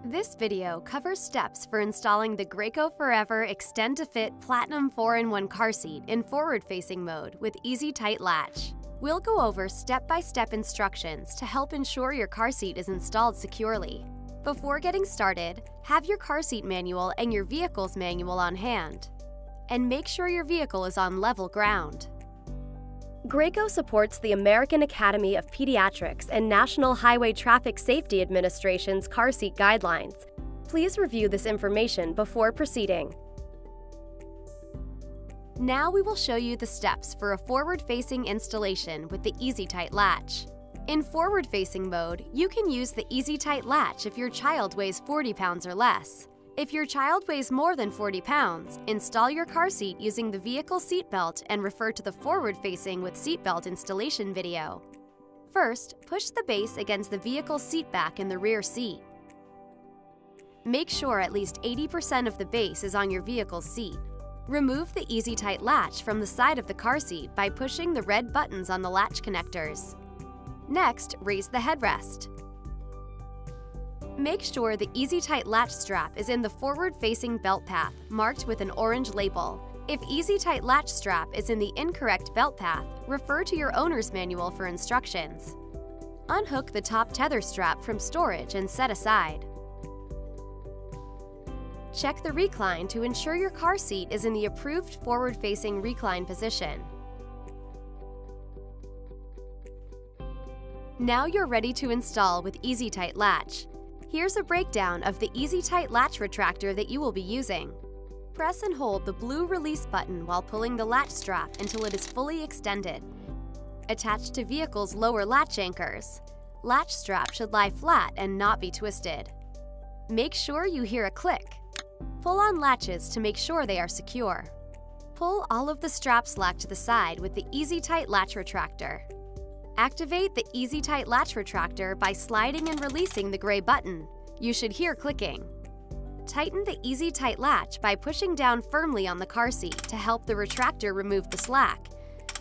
This video covers steps for installing the Graco 4Ever Extend2Fit Platinum 4-in-1 car seat in forward-facing mode with EZ Tight LATCH. We'll go over step-by-step instructions to help ensure your car seat is installed securely. Before getting started, have your car seat manual and your vehicle's manual on hand. And make sure your vehicle is on level ground. Graco supports the American Academy of Pediatrics and National Highway Traffic Safety Administration's car seat guidelines. Please review this information before proceeding. Now we will show you the steps for a forward-facing installation with the EZ Tight LATCH. In forward-facing mode, you can use the EZ Tight LATCH if your child weighs 40 pounds or less. If your child weighs more than 40 pounds, install your car seat using the vehicle seatbelt and refer to the forward-facing with seatbelt installation video. First, push the base against the vehicle's seat back in the rear seat. Make sure at least 80% of the base is on your vehicle's seat. Remove the EZ Tight LATCH from the side of the car seat by pushing the red buttons on the latch connectors. Next, raise the headrest. Make sure the EZ Tight LATCH strap is in the forward-facing belt path, marked with an orange label. If EZ Tight LATCH strap is in the incorrect belt path, refer to your owner's manual for instructions. Unhook the top tether strap from storage and set aside. Check the recline to ensure your car seat is in the approved forward-facing recline position. Now you're ready to install with EZ Tight LATCH. Here's a breakdown of the EZ Tight LATCH retractor that you will be using. Press and hold the blue release button while pulling the latch strap until it is fully extended. Attach to vehicle's lower latch anchors. Latch strap should lie flat and not be twisted. Make sure you hear a click. Pull on latches to make sure they are secure. Pull all of the strap slack to the side with the EZ Tight LATCH retractor. Activate the EZ Tight LATCH retractor by sliding and releasing the gray button. You should hear clicking. Tighten the EZ Tight LATCH by pushing down firmly on the car seat to help the retractor remove the slack.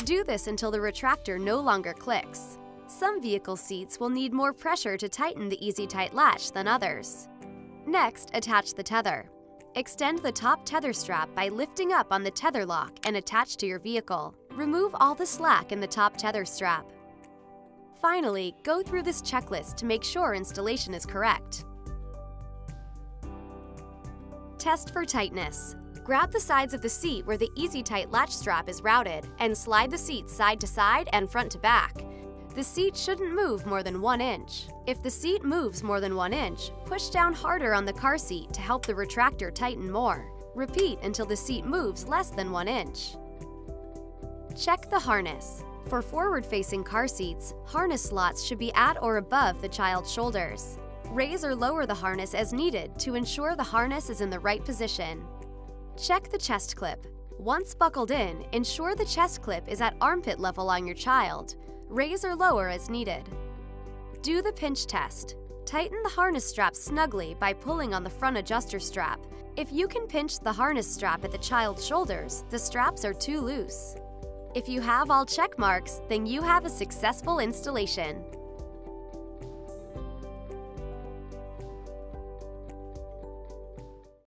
Do this until the retractor no longer clicks. Some vehicle seats will need more pressure to tighten the EZ Tight LATCH than others. Next, attach the tether. Extend the top tether strap by lifting up on the tether lock and attach to your vehicle. Remove all the slack in the top tether strap. Finally, go through this checklist to make sure installation is correct. Test for tightness. Grab the sides of the seat where the EZ Tight LATCH strap is routed and slide the seat side to side and front to back. The seat shouldn't move more than 1 inch. If the seat moves more than 1 inch, push down harder on the car seat to help the retractor tighten more. Repeat until the seat moves less than 1 inch. Check the harness. For forward-facing car seats, harness slots should be at or above the child's shoulders. Raise or lower the harness as needed to ensure the harness is in the right position. Check the chest clip. Once buckled in, ensure the chest clip is at armpit level on your child. Raise or lower as needed. Do the pinch test. Tighten the harness strap snugly by pulling on the front adjuster strap. If you can pinch the harness strap at the child's shoulders, the straps are too loose. If you have all check marks, then you have a successful installation.